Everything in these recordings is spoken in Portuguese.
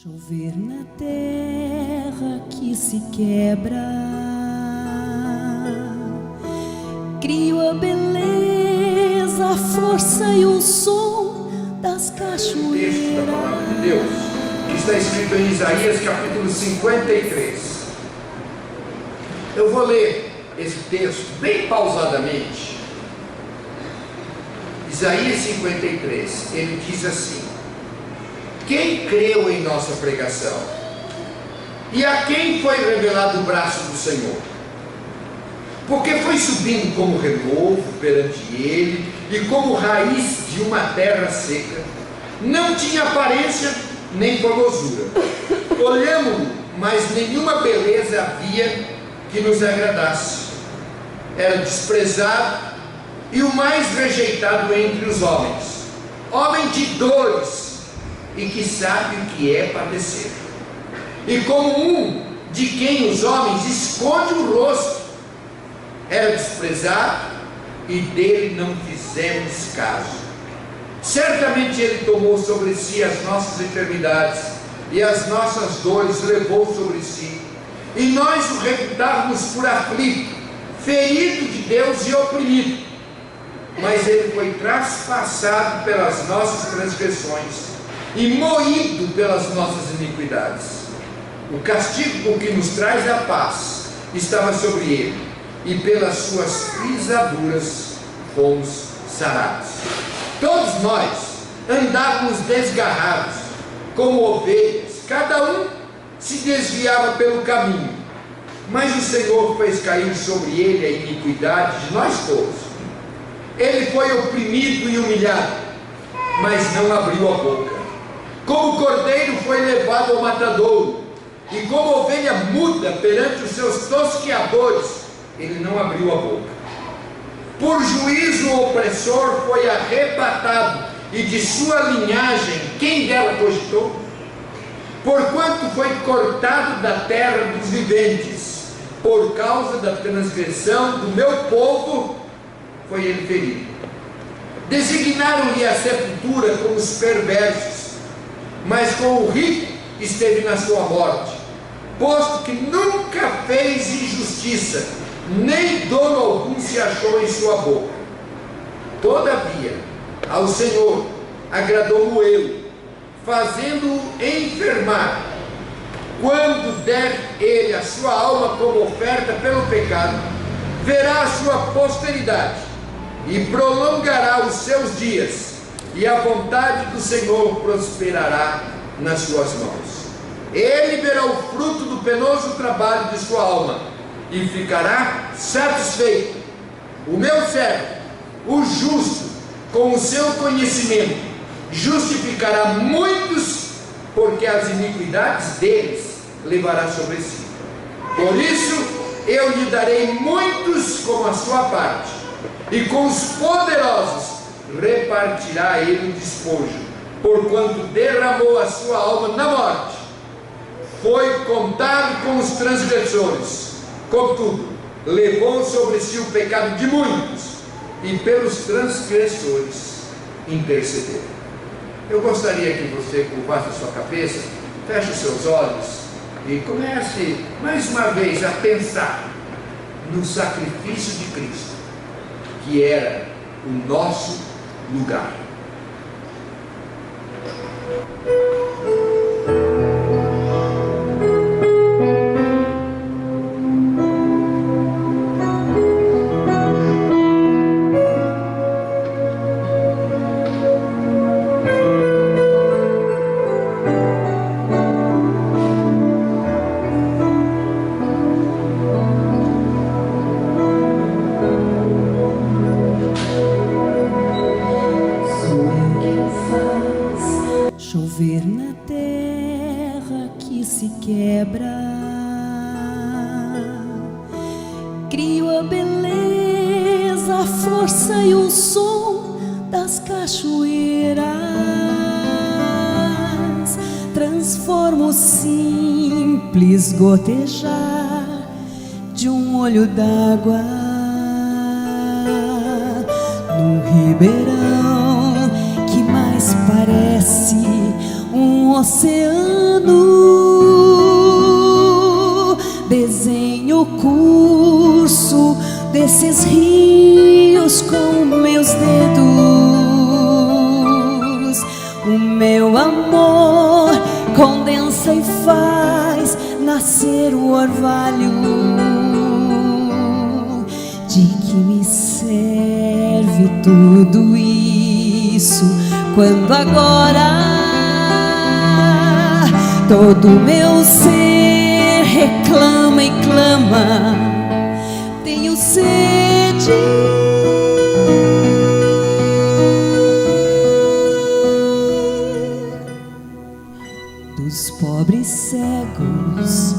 Chover na terra que se quebra, crio a beleza, a força e o som das cachoeiras. Texto da palavra de Deus, que está escrito em Isaías capítulo 53. Eu vou ler esse texto bem pausadamente. Isaías 53, ele diz assim: quem creu em nossa pregação? E a quem foi revelado o braço do Senhor? Porque foi subindo como renovo perante ele, e como raiz de uma terra seca. Não tinha aparência nem formosura. Olhamos-lo, mas nenhuma beleza havia que nos agradasse. Era desprezado e o mais rejeitado entre os homens, homem de dores, e que sabe o que é padecer. E como um de quem os homens escondem o rosto, era desprezado e dele não fizemos caso. Certamente ele tomou sobre si as nossas enfermidades e as nossas dores levou sobre si. E nós o reputávamos por aflito, ferido de Deus e oprimido. Mas ele foi traspassado pelas nossas transgressões e moído pelas nossas iniquidades. O castigo que nos traz a paz estava sobre ele, e pelas suas pisaduras fomos sarados. Todos nós andávamos desgarrados, como ovelhas, cada um se desviava pelo caminho, mas o Senhor fez cair sobre ele a iniquidade de nós todos. Ele foi oprimido e humilhado, mas não abriu a boca. Como cordeiro foi levado ao matadouro, e como ovelha muda perante os seus tosqueadores, ele não abriu a boca. Por juízo o opressor foi arrebatado, e de sua linhagem quem dela cogitou? Porquanto foi cortado da terra dos viventes, por causa da transgressão do meu povo foi ele ferido. Designaram-lhe a sepultura com os perversos, mas com o rico esteve na sua morte, posto que nunca fez injustiça, nem dolo algum se achou em sua boca. Todavia, ao Senhor agradou moê-lo, fazendo-o enfermar. Quando der ele a sua alma como oferta pelo pecado, verá a sua posteridade e prolongará os seus dias, e a vontade do Senhor prosperará nas suas mãos. Ele verá o fruto do penoso trabalho de sua alma e ficará satisfeito. O meu servo, o justo, com o seu conhecimento, justificará muitos, porque as iniquidades deles levará sobre si. Por isso eu lhe darei muitos como a sua parte, e com os poderosos repartirá ele o despojo, porquanto derramou a sua alma na morte. Foi contado com os transgressores, contudo levou sobre si o pecado de muitos, e pelos transgressores intercedeu. Eu gostaria que você curvasse a sua cabeça, feche os seus olhos e comece mais uma vez a pensar no sacrifício de Cristo, que era o nosso lugar. Chover na terra que se quebra, crio a beleza, a força e o som das cachoeiras. Transformo o simples gotejar de um olho d'água num ribeirão que mais parece um oceano, desenho o curso desses rios com meus dedos. O meu amor condensa e faz nascer o orvalho. De que me serve tudo isso quando agora todo meu ser reclama e clama: tenho sede. Dos pobres cegos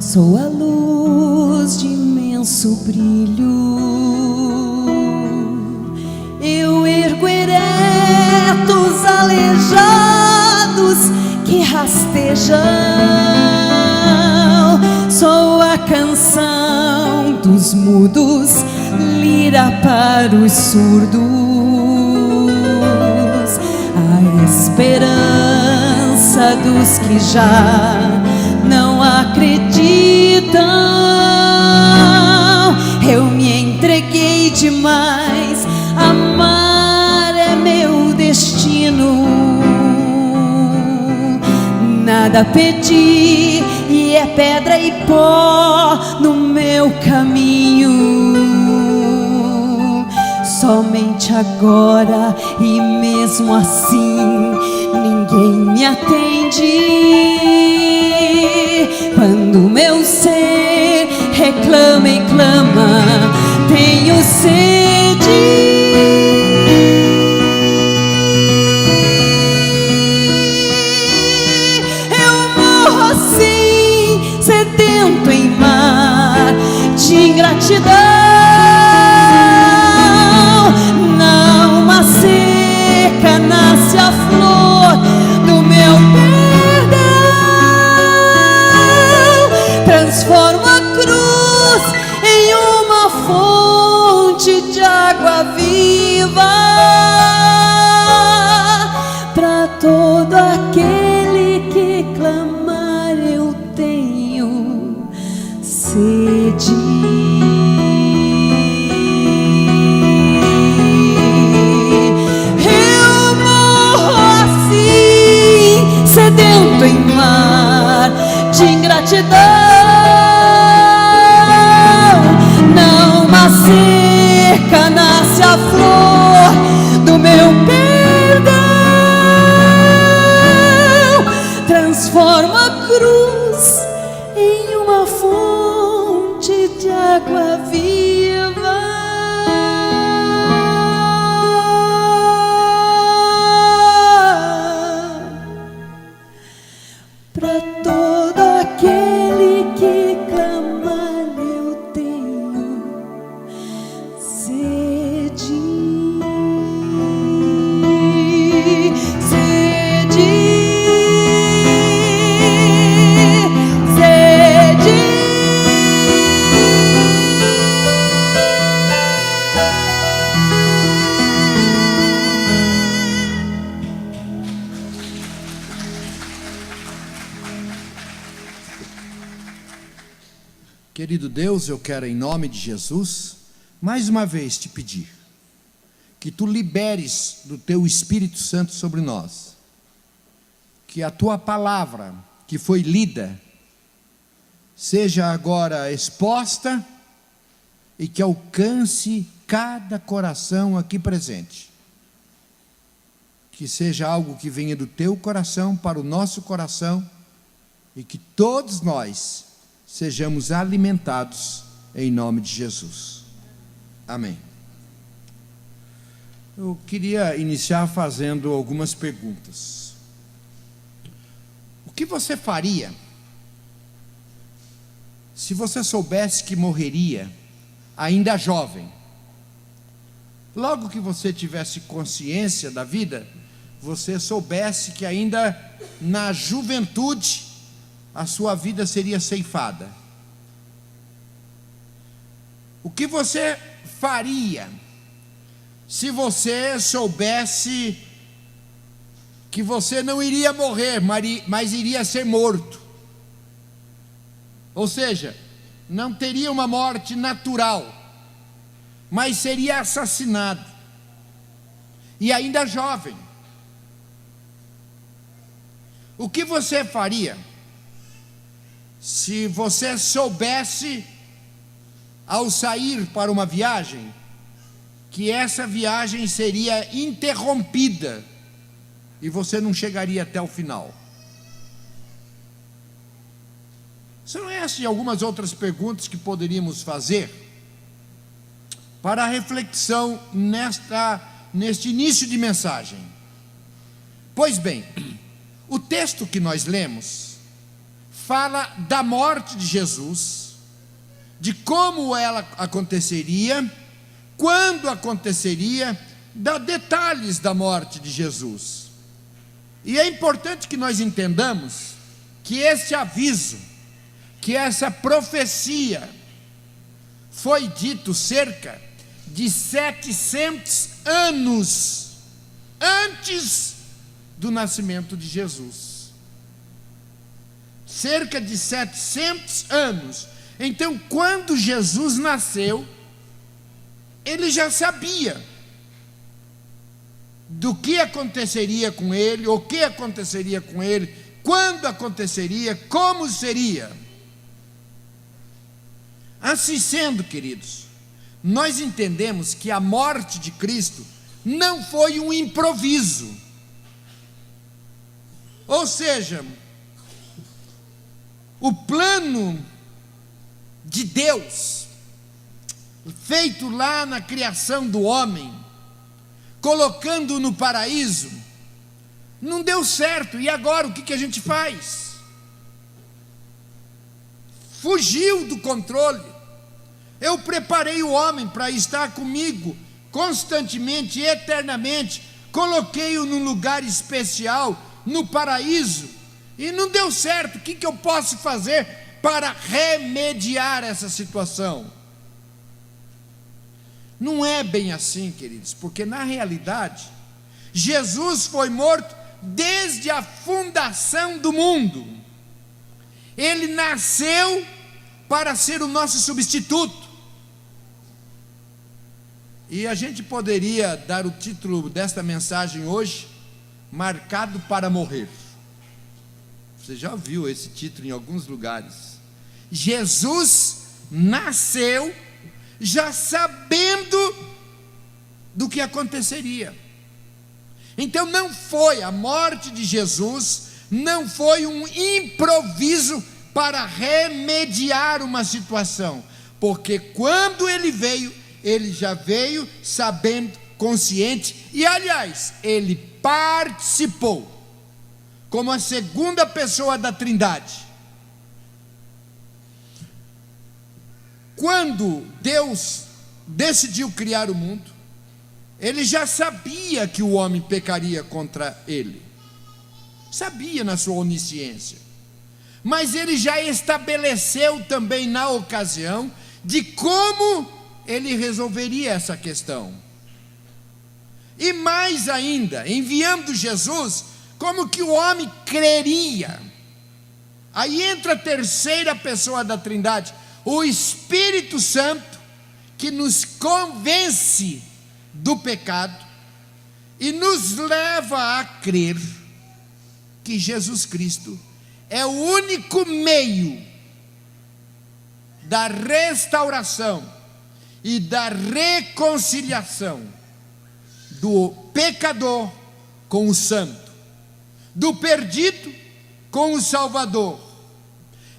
sou a luz de imenso brilho. Eu ergo eretos aleijados que rastejam. Sou a canção dos mudos, lira para os surdos. A esperança dos que já não acreditam. Eu me entreguei demais, amar é meu destino. Nada pedi e é pedra e pó no meu caminho. Somente agora, e mesmo assim ninguém me atende. Quando meu ser reclama e clama: tenho sede. Sedento em mar de ingratidão, na uma seca nasce a flor do meu perdão. Transformo a cruz em uma fonte de água viva para todo aquele que clamar. Eu tenho sede. Eu morro assim, sedento em mar de ingratidão. Não uma seca nasce a flor do meu perdão. Transforma a cruz em uma fonte de água viva para todo aquele que clamar. Eu tenho sede. Querido Deus, eu quero em nome de Jesus, mais uma vez te pedir que tu liberes do teu Espírito Santo sobre nós, que a tua palavra que foi lida seja agora exposta e que alcance cada coração aqui presente, que seja algo que venha do teu coração para o nosso coração e que todos nós sejamos alimentados em nome de Jesus. Amém. Eu queria iniciar fazendo algumas perguntas. O que você faria se você soubesse que morreria ainda jovem? Logo que você tivesse consciência da vida, você soubesse que ainda na juventude a sua vida seria ceifada. O que você faria se você soubesse que você não iria morrer, mas iria ser morto. Ou seja, não teria uma morte natural, mas seria assassinado, e ainda jovem. O que você faria se você soubesse, ao sair para uma viagem, que essa viagem seria interrompida e você não chegaria até o final? São essas e algumas outras perguntas que poderíamos fazer para a reflexão neste início de mensagem. Pois bem, o texto que nós lemos fala da morte de Jesus, de como ela aconteceria, quando aconteceria, dá detalhes da morte de Jesus. E é importante que nós entendamos que esse aviso, que essa profecia foi dito cerca de 700 anos antes do nascimento de Jesus. Cerca de 700 anos. Então, quando Jesus nasceu, ele já sabia do que aconteceria com ele, o que aconteceria com ele, quando aconteceria, como seria. Assim sendo, queridos, nós entendemos que a morte de Cristo não foi um improviso. Ou seja, o plano de Deus, feito lá na criação do homem, colocando-o no paraíso, não deu certo. E agora o que a gente faz? Fugiu do controle. Eu preparei o homem para estar comigo constantemente, eternamente. Coloquei-o num lugar especial, no paraíso, e não deu certo. O que eu posso fazer para remediar essa situação? Não é bem assim, queridos, porque na realidade, Jesus foi morto desde a fundação do mundo. Ele nasceu para ser o nosso substituto. E a gente poderia dar o título desta mensagem hoje, Marcado para Morrer. Você já viu esse título em alguns lugares. Jesus nasceu já sabendo do que aconteceria. Então não foi a morte de Jesus, não foi um improviso para remediar uma situação, porque quando ele veio, ele já veio sabendo, consciente, e aliás, ele participou como a segunda pessoa da Trindade. Quando Deus decidiu criar o mundo, ele já sabia que o homem pecaria contra ele, sabia na sua onisciência, mas ele já estabeleceu também na ocasião de como ele resolveria essa questão. E mais ainda, enviando Jesus, como que o homem creria. Aí entra a terceira pessoa da Trindade, o Espírito Santo, que nos convence do pecado e nos leva a crer que Jesus Cristo é o único meio da restauração e da reconciliação do pecador com o santo, do perdido com o Salvador.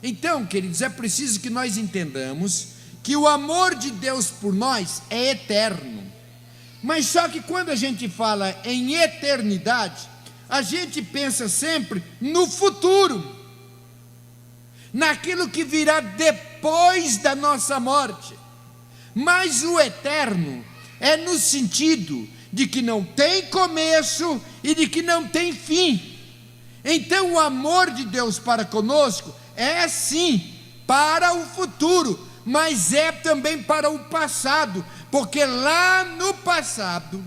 Então, queridos, é preciso que nós entendamos que o amor de Deus por nós é eterno. Mas só que quando a gente fala em eternidade, a gente pensa sempre no futuro, naquilo que virá depois da nossa morte. Mas o eterno é no sentido de que não tem começo e de que não tem fim. Então o amor de Deus para conosco é sim para o futuro, mas é também para o passado, porque lá no passado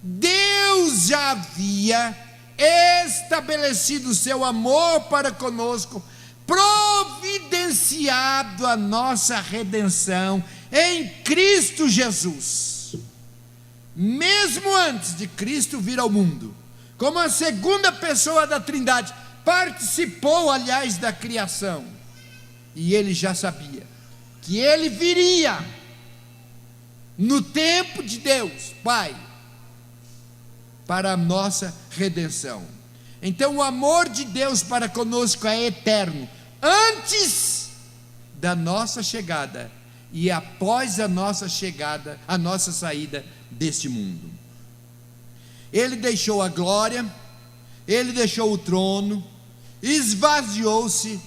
Deus já havia estabelecido o seu amor para conosco, providenciado a nossa redenção em Cristo Jesus. Mesmo antes de Cristo vir ao mundo, como a segunda pessoa da Trindade, participou, aliás, da criação. E ele já sabia que ele viria no tempo de Deus, Pai, para a nossa redenção. Então o amor de Deus para conosco é eterno, antes da nossa chegada e após a nossa chegada, a nossa saída deste mundo. Ele deixou a glória, ele deixou o trono, esvaziou-se,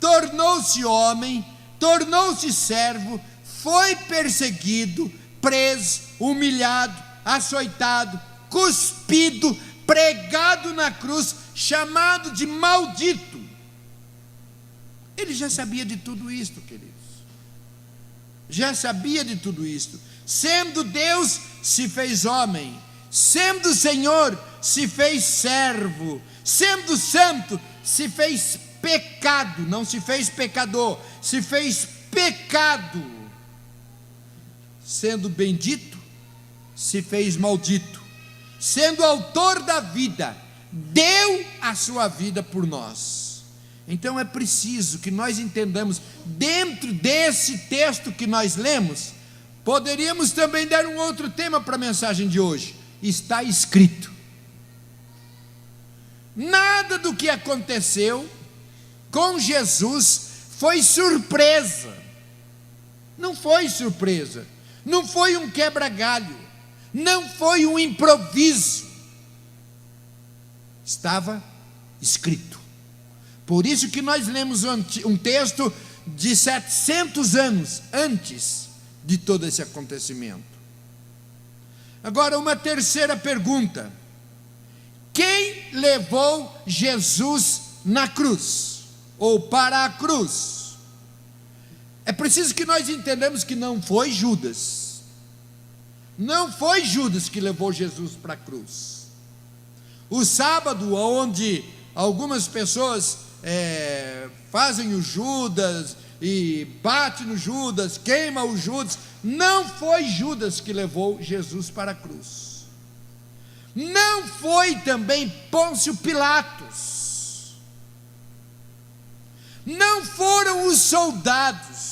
tornou-se homem, tornou-se servo, foi perseguido, preso, humilhado, açoitado, cuspido, pregado na cruz, chamado de maldito. Ele já sabia de tudo isto, queridos. Já sabia de tudo isto. Sendo Deus, se fez homem. Sendo Senhor, se fez servo. Sendo santo, se fez pecado. Não se fez pecador, se fez pecado. Sendo bendito, se fez maldito. Sendo autor da vida, deu a sua vida por nós. Então é preciso que nós entendamos, dentro desse texto que nós lemos, poderíamos também dar um outro tema para a mensagem de hoje. Está escrito. Nada do que aconteceu com Jesus foi surpresa. Não foi surpresa. Não foi um quebra-galho. Não foi um improviso. Estava escrito. Por isso que nós lemos um texto de 700 anos antes de todo esse acontecimento. Agora, uma terceira pergunta: quem levou Jesus na cruz? Ou para a cruz? É preciso que nós entendamos que não foi Judas. Não foi Judas que levou Jesus para a cruz. O sábado, onde algumas pessoas fazem o Judas e bate no Judas, queima o Judas, não foi Judas que levou Jesus para a cruz. Não foi também Pôncio Pilatos. Não foram os soldados.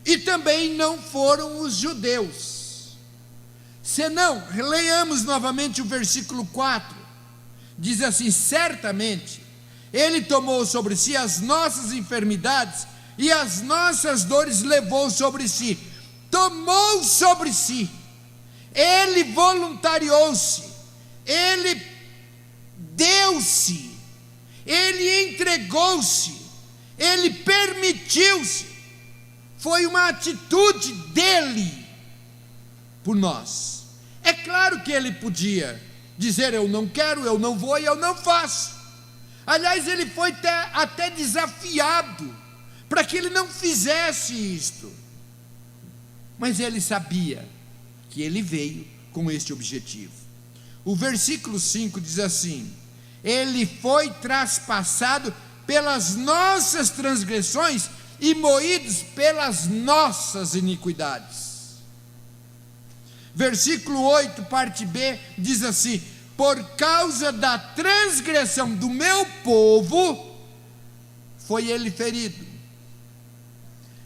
E também não foram os judeus. Senão, leamos novamente o versículo 4. Diz assim: certamente Ele tomou sobre si as nossas enfermidades e as nossas dores levou sobre si. Tomou sobre si. Ele voluntariou-se. Ele deu-se. Ele entregou-se. Ele permitiu-se. Foi uma atitude dele por nós. É claro que ele podia dizer: eu não quero, eu não vou e eu não faço. Aliás, ele foi até desafiado para que ele não fizesse isto. Mas ele sabia que ele veio com este objetivo. O versículo 5 diz assim: ele foi traspassado pelas nossas transgressões e moídos pelas nossas iniquidades. Versículo 8, parte B, diz assim: por causa da transgressão do meu povo, foi ele ferido.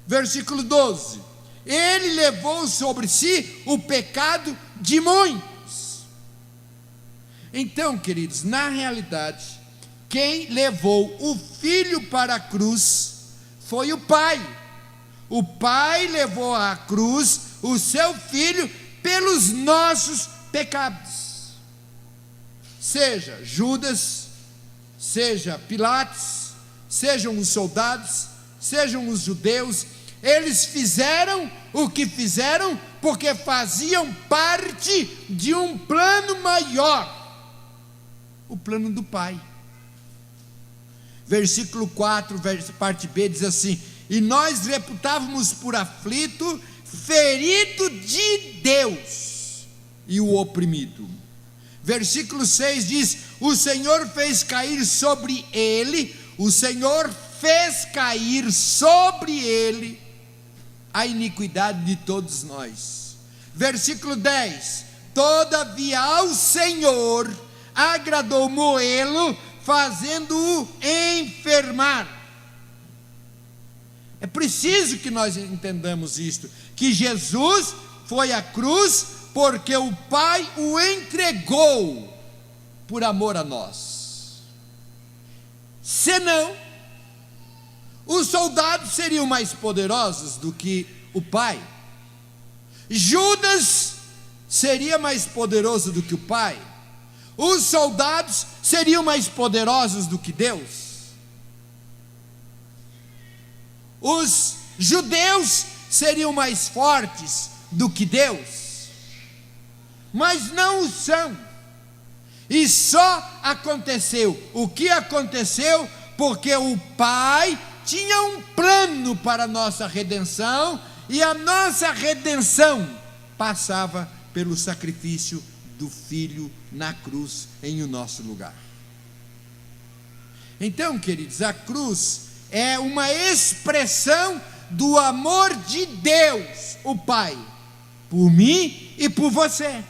Versículo 12: ele levou sobre si o pecado de muitos. Então, queridos, na realidade, quem levou o filho para a cruz foi o Pai. O Pai levou à cruz o seu filho pelos nossos pecados. Seja Judas, seja Pilatos, sejam os soldados, sejam os judeus, eles fizeram o que fizeram porque faziam parte de um plano maior, o plano do Pai. Versículo 4, parte B, diz assim: e nós reputávamos por aflito, ferido de Deus e o oprimido. Versículo 6 diz: o Senhor fez cair sobre ele, o Senhor fez cair sobre ele a iniquidade de todos nós. Versículo 10: todavia ao Senhor agradou moê-lo, fazendo-o enfermar. É preciso que nós entendamos isto, que Jesus foi à cruz porque o Pai o entregou por amor a nós. Senão, os soldados seriam mais poderosos do que o Pai. Judas seria mais poderoso do que o Pai. Os soldados seriam mais poderosos do que Deus. Os judeus seriam mais fortes do que Deus. Mas não o são. E só aconteceu o que aconteceu porque o Pai tinha um plano para a nossa redenção, e a nossa redenção passava pelo sacrifício do Filho na cruz em o nosso lugar. Então, queridos, a cruz é uma expressão do amor de Deus, o Pai, por mim e por você.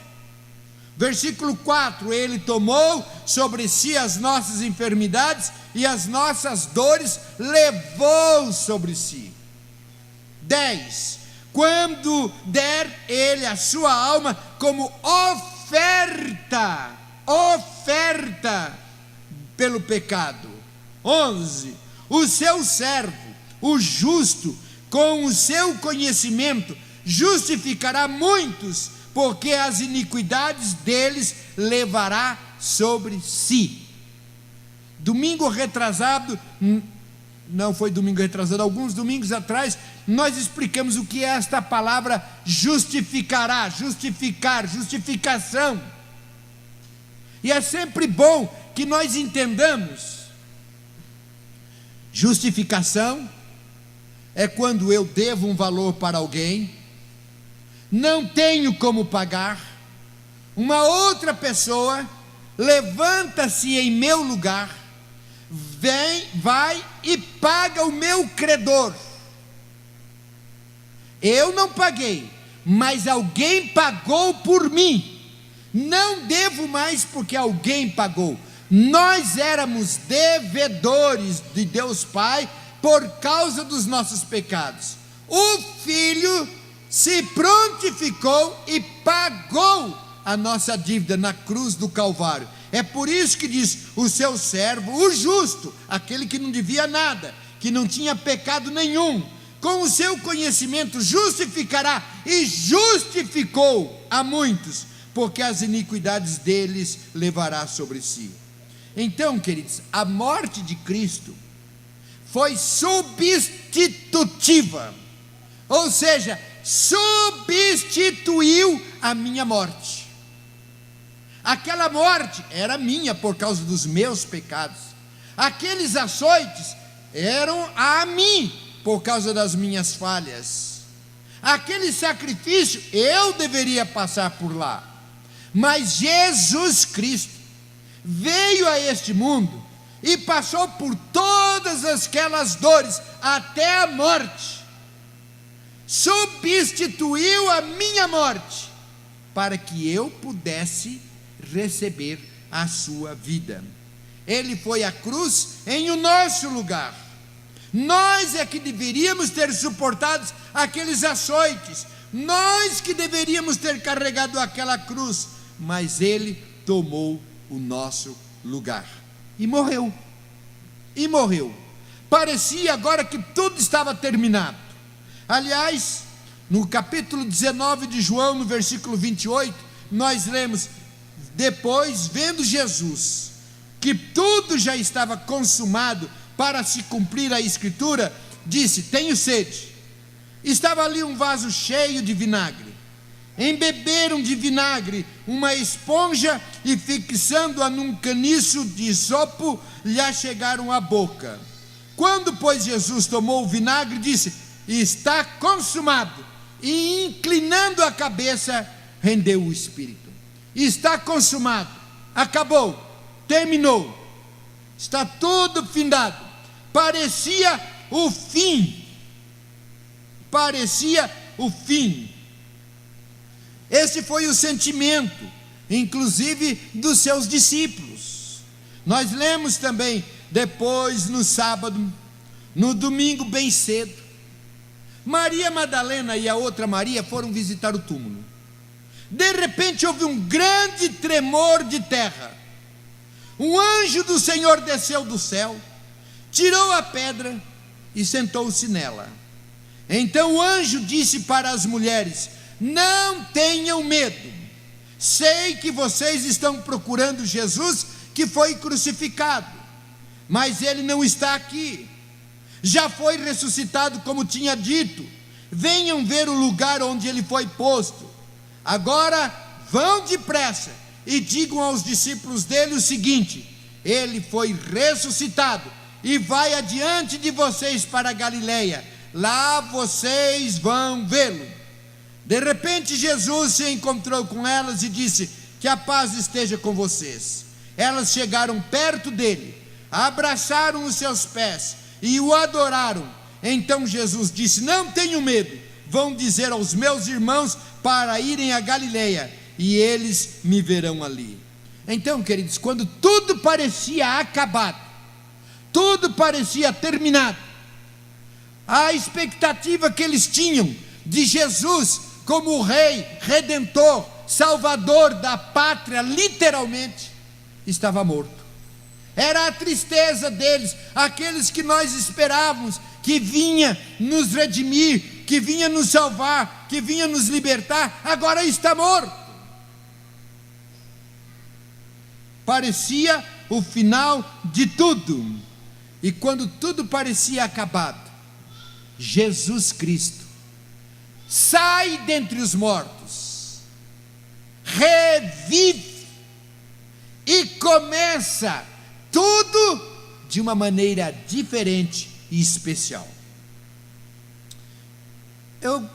Versículo 4: ele tomou sobre si as nossas enfermidades e as nossas dores levou sobre si. 10: quando der ele a sua alma como oferta pelo pecado. 11: o seu servo, o justo, com o seu conhecimento, justificará muitos, porque as iniquidades deles levará sobre si. Domingo retrasado, não foi domingo retrasado, alguns domingos atrás, nós explicamos o que é esta palavra justificará, justificar, justificação. E é sempre bom que nós entendamos. Justificação é quando eu devo um valor para alguém, não tenho como pagar, uma outra pessoa levanta-se em meu lugar, vai e paga o meu credor. Eu não paguei, mas alguém pagou por mim. Não devo mais porque alguém pagou. Nós éramos devedores de Deus Pai por causa dos nossos pecados. O Filho se prontificou e pagou a nossa dívida na cruz do Calvário. É por isso que diz: o seu servo, o justo, aquele que não devia nada, que não tinha pecado nenhum, com o seu conhecimento justificará, e justificou a muitos, porque as iniquidades deles levará sobre si. Então, queridos, a morte de Cristo foi substitutiva, ou seja, substituiu a minha morte. Aquela morte era minha por causa dos meus pecados, aqueles açoites eram a mim por causa das minhas falhas, aquele sacrifício eu deveria passar por lá, mas Jesus Cristo veio a este mundo e passou por todas aquelas dores até a morte, substituiu a minha morte para que eu pudesse receber a sua vida. Ele foi à cruz em o nosso lugar. Nós é que deveríamos ter suportado aqueles açoites, nós que deveríamos ter carregado aquela cruz, mas ele tomou o nosso lugar e morreu. Parecia agora que tudo estava terminado. Aliás, no capítulo 19 de João, no versículo 28, nós lemos: depois, vendo Jesus que tudo já estava consumado para se cumprir a escritura, disse: tenho sede. Estava ali um vaso cheio de vinagre. Embeberam de vinagre uma esponja e, fixando-a num caniço de isopo, lhe achegaram à boca. Quando, pois, Jesus tomou o vinagre, disse: está consumado, e inclinando a cabeça, rendeu o espírito. está consumado, acabou, terminou, está tudo findado. Parecia o fim, parecia o fim. Esse foi o sentimento, inclusive dos seus discípulos. Nós lemos também depois, no sábado, no domingo bem cedo, Maria Madalena e a outra Maria foram visitar o túmulo. De repente houve um grande tremor de terra. Um anjo do Senhor desceu do céu, tirou a pedra e sentou-se nela. Então o anjo disse para as mulheres: não tenham medo, sei que vocês estão procurando Jesus que foi crucificado, mas ele não está aqui, já foi ressuscitado como tinha dito. Venham ver o lugar onde ele foi posto. Agora vão depressa e digam aos discípulos dele o seguinte: ele foi ressuscitado e vai adiante de vocês para a Galileia, lá vocês vão vê-lo. De repente Jesus se encontrou com elas e disse: que a paz esteja com vocês. Elas chegaram perto dele, abraçaram os seus pés e o adoraram. Então Jesus disse: não tenham medo, vão dizer aos meus irmãos para irem a Galileia, e eles me verão ali. Então, queridos, quando tudo parecia acabado, tudo parecia terminado, a expectativa que eles tinham de Jesus como o Rei, Redentor, Salvador da pátria, literalmente, estava morto. Era a tristeza deles, aqueles que nós esperávamos, que vinha nos redimir, que vinha nos salvar, que vinha nos libertar, agora está morto. Parecia o final de tudo. E quando tudo parecia acabado, Jesus Cristo sai dentre os mortos, revive e começa tudo de uma maneira diferente e especial. Eu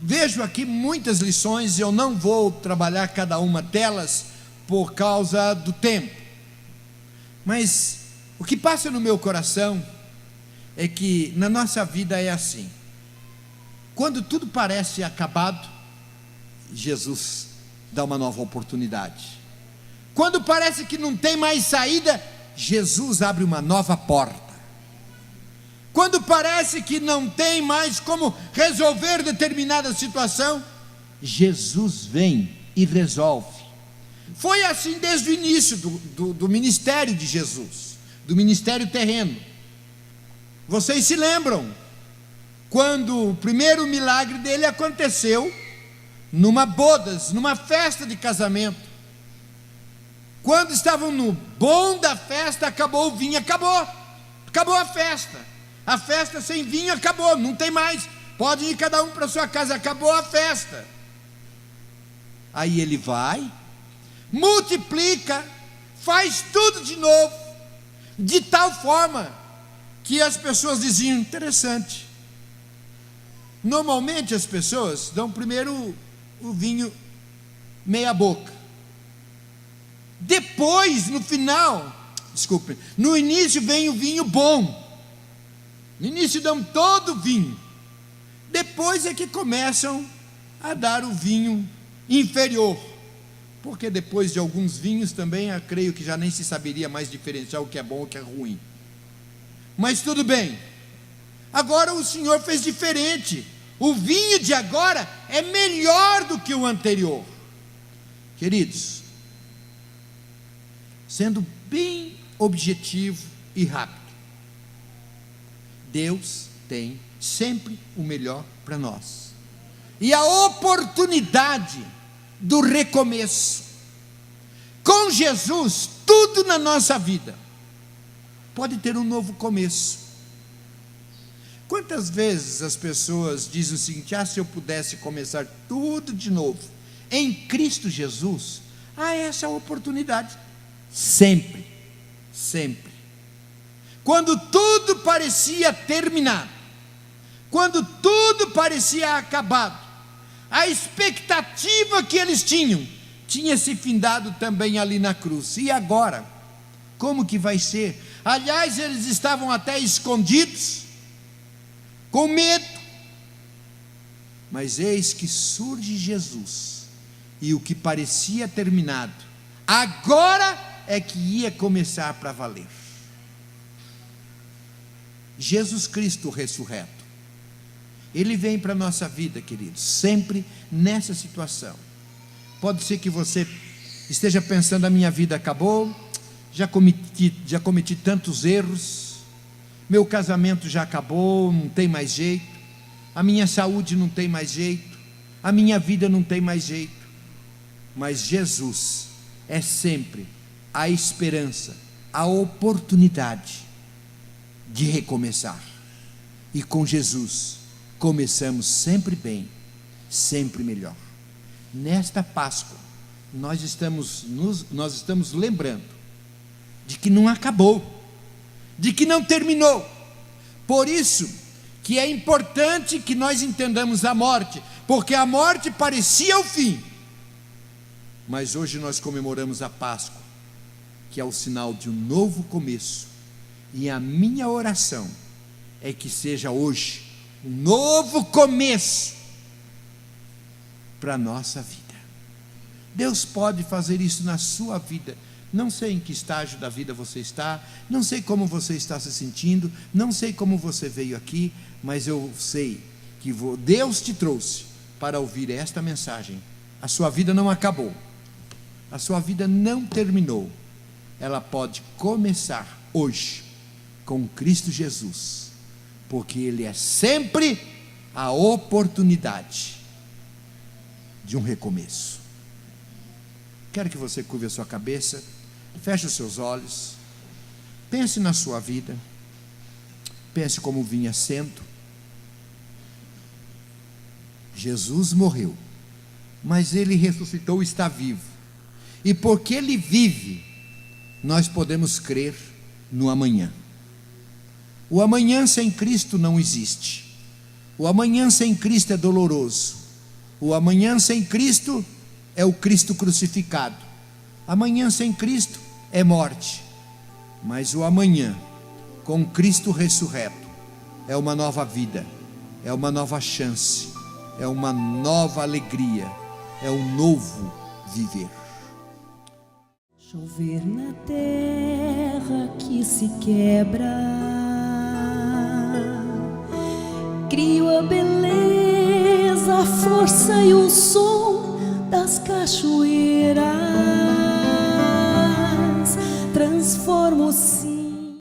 vejo aqui muitas lições, eu não vou trabalhar cada uma delas por causa do tempo, mas o que passa no meu coração é que na nossa vida é assim: quando tudo parece acabado, Jesus dá uma nova oportunidade. Quando parece que não tem mais saída, Jesus abre uma nova porta. Quando parece que não tem mais como resolver determinada situação, Jesus vem e resolve. Foi assim desde o início do ministério de Jesus, do ministério terreno. Vocês se lembram quando o primeiro milagre dele aconteceu numa bodas, numa festa de casamento. Quando estavam no bom da festa, acabou o vinho, acabou a festa. A festa sem vinho acabou, não tem mais, pode ir cada um para sua casa, acabou a festa. Aí ele vai, multiplica, faz tudo de novo, de tal forma que as pessoas diziam: interessante. Normalmente as pessoas dão primeiro o vinho meia boca, depois no início vem o vinho bom. No início dão todo o vinho, depois é que começam a dar o vinho inferior, porque depois de alguns vinhos também, eu creio que já nem se saberia mais diferenciar o que é bom e o que é ruim. Mas tudo bem, agora o Senhor fez diferente. O vinho de agora é melhor do que o anterior. Queridos, sendo bem objetivo e rápido, Deus tem sempre o melhor para nós, e a oportunidade do recomeço. Com Jesus, tudo na nossa vida pode ter um novo começo. Quantas vezes as pessoas dizem o seguinte: se eu pudesse começar tudo de novo em Cristo Jesus, essa é a oportunidade. Sempre, sempre. Quando tudo parecia terminado, quando tudo parecia acabado, a expectativa que eles tinham tinha se findado também ali na cruz. E agora? Como que vai ser? Aliás, eles estavam até escondidos, com medo. Mas eis que surge Jesus, e o que parecia terminado, agora é que ia começar para valer. Jesus Cristo ressurreto, Ele vem para a nossa vida, queridos, sempre nessa situação. Pode ser que você esteja pensando: a minha vida acabou, já cometi tantos erros, meu casamento já acabou, não tem mais jeito, a minha saúde não tem mais jeito, a minha vida não tem mais jeito. Mas Jesus é sempre a esperança, a oportunidade de recomeçar. E com Jesus começamos sempre bem, sempre melhor. Nesta Páscoa nós estamos lembrando de que não acabou, de que não terminou. Por isso que é importante que nós entendamos a morte, porque a morte parecia o fim, mas hoje nós comemoramos a Páscoa, que é o sinal de um novo começo. E a minha oração é que seja hoje um novo começo para a nossa vida. Deus pode fazer isso na sua vida. Não sei em que estágio da vida você está, não sei como você está se sentindo, não sei como você veio aqui, mas eu sei que Deus te trouxe para ouvir esta mensagem. A sua vida não acabou, a sua vida não terminou, ela pode começar hoje com Cristo Jesus, porque Ele é sempre a oportunidade de um recomeço. Quero que você curve a sua cabeça, feche os seus olhos, pense na sua vida, pense como vinha sendo. Jesus morreu, mas Ele ressuscitou, está vivo, e porque Ele vive, nós podemos crer no amanhã. O amanhã sem Cristo não existe. O amanhã sem Cristo é doloroso. O amanhã sem Cristo é o Cristo crucificado. Amanhã sem Cristo é morte. Mas o amanhã com Cristo ressurreto é uma nova vida, é uma nova chance, é uma nova alegria, é um novo viver. Chover na terra que se quebra, crio a beleza, a força e o som das cachoeiras.